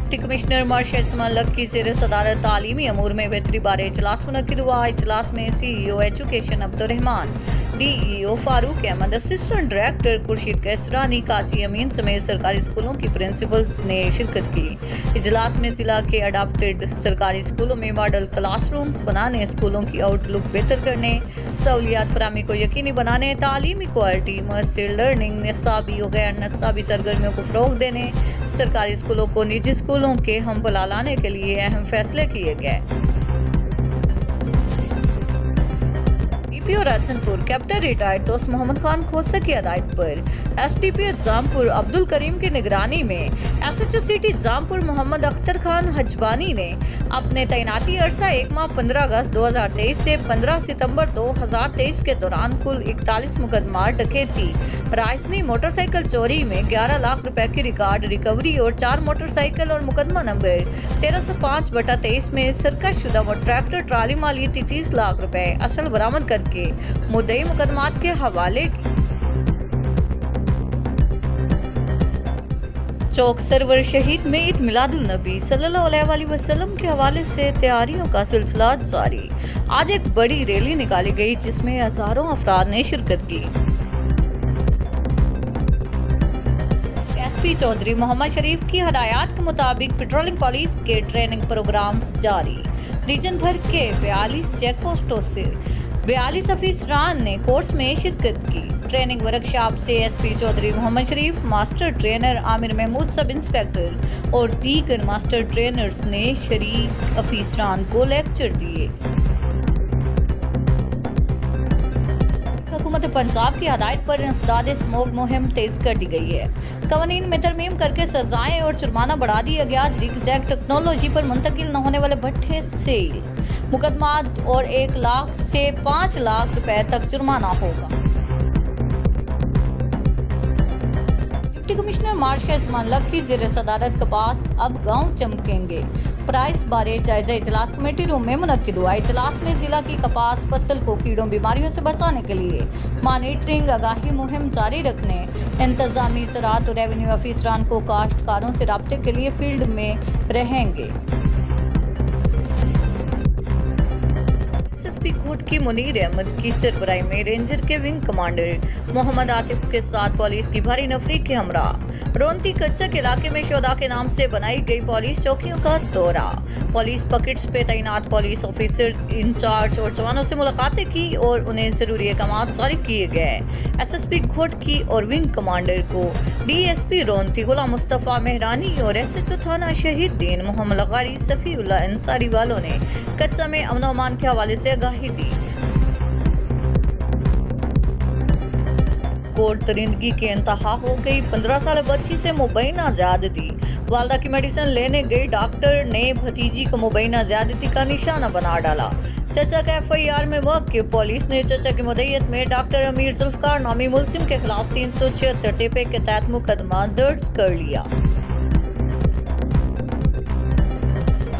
Deputy commissioner martial Usman की ज़ेर सदारत तालीमी अमूर में बेहतरी बारे इजलास मुनक्किद हुआ। इजलास में CEO education Abdurrahman, DEO Farooq Ahmad, assistant director Khurshid Kaisrani, Qazi Amin समेत सरकारी स्कूलों की प्रिंसिपल्स ने शिरकत की। इजलास में जिला के अडॉप्टेड सरकारी स्कूलों में मॉडल क्लासरूम्स बनाने, स्कूलों की आउटलुक बेहतर करने, सहूलियात फराहमी को यकीनी बनाने, तालीमी क्वालिटी, मस्जिद लर्निंग, निसाबी और गैर निसाबी सरगर्मियों को फ़रोग़ देने, सरकारी स्कूलों को निजी स्कूलों के हमपला लाने के लिए अहम फैसले किए गए। DPO राजनपुर कैप्टन रिटायर्ड दोस्त मोहम्मद खान खोसा की हदायत पर SDPO जामपुर अब्दुल करीम की निगरानी में SHO सिटी जामपुर मोहम्मद अख्तर खान हजबानी ने अपने तैनाती अरसा 1 माह 15 अगस्त 2023 से 15 सितंबर 2023 के दौरान कुल 41 मुकदमा डकैती, राइसनी मोटरसाइकिल चोरी में 11 लाख रुपए की रिकॉर्ड रिकवरी और 4 मोटरसाइकिल और मुकदमा नंबर 1305/23 में सरकश शुदा व ट्रैक्टर ट्राली मालियती 30 लाख रुपए असल बरामद करके मुद्दई मुकदमात के हवाले की। चौक सरवर शहीद में ईद मिलादुल नबी सल्लल्लाहु अलैहि वसल्लम के हवाले से तैयारियों का सिलसिला जारी। आज एक बड़ी रैली निकाली गई जिसमें हजारों अफराद ने शिरकत की। SP चौधरी मोहम्मद शरीफ की हदायत के मुताबिक पेट्रोलिंग पुलिस के ट्रेनिंग प्रोग्राम्स जारी। रीजन भर के 42 चेक पोस्टों से 42 अफसरान ने कोर्स में शिरकत की। ट्रेनिंग वर्कशॉप से SP Chaudhry Mohammad Sharif, master trainer Amir Mahmood, sub inspector और दीगर मास्टर ट्रेनर्स ने शरीक अफसरान को लेक्चर दिए। हुकूमत पंजाब की हदायत पर इंसदाद स्मोक मुहिम तेज कर दी गई है। कवानीन में तरमीम करके सजाएं और जुर्माना बढ़ा दिया गया। ज़िग-ज़ैग टेक्नोलॉजी पर मुंतकिल न होने वाले भट्ठे सेल, मुकदमात और 1 लाख से 5 लाख रुपए तक जुर्माना होगा। डिप्टी कमिश्नर मार्शल इसमान की ज़ेर सदारत कपास अब गाँव चमकेंगे प्राइस बारे जायजा इजलास कमेटी रूम में मुनक्किद हुआ। इजलास में जिला की कपास फसल को कीड़ों बीमारियों से बचाने के लिए मॉनिटरिंग आगाही मुहिम जारी रखने, इंतजामी ज़राअत और रेवेन्यू अफसरान को काश्तकारों से राब्ते के लिए फील्ड में रहेंगे। SSP कोट की मुनीर अहमद की सरबराही में रेंजर के विंग कमांडर मोहम्मद आतिफ के साथ पुलिस की भारी नफरी के हमरा रोनती कच्चा के इलाके में शोधा के नाम से बनाई गई पुलिस चौकियों का दौरा, पुलिस पकेट्स पे तैनात पुलिस ऑफिसर इंचार्ज और जवानों से मुलाकातें की और उन्हें जरूरी अहकाम जारी किए गए। SSP कोट की और विंग कमांडर को DSP रोनती गुलाम मुस्तफ़ा मेहरानी और SHO थाना शहीदीन मोहम्मद लगारी सफ़ीउल्लाह अंसारी वालों ने कच्चा में अमन अमान के हवाले से आगाही दी। कोर्ट दरिंदगी के इंतहा हो गई। 15 साल बच्ची से मुबैना ज्यादती, वालदा की मेडिसिन लेने गई डॉक्टर ने भतीजी को मुबैना ज्यादती का निशाना बना डाला। चचा का FIR में वाक़िफ़ पुलिस ने चचा की मदईयत में डॉक्टर अमीर जुल्फ़कार नामी मुलजिम के खिलाफ 376 टिपे के तहत मुकदमा दर्ज कर लिया।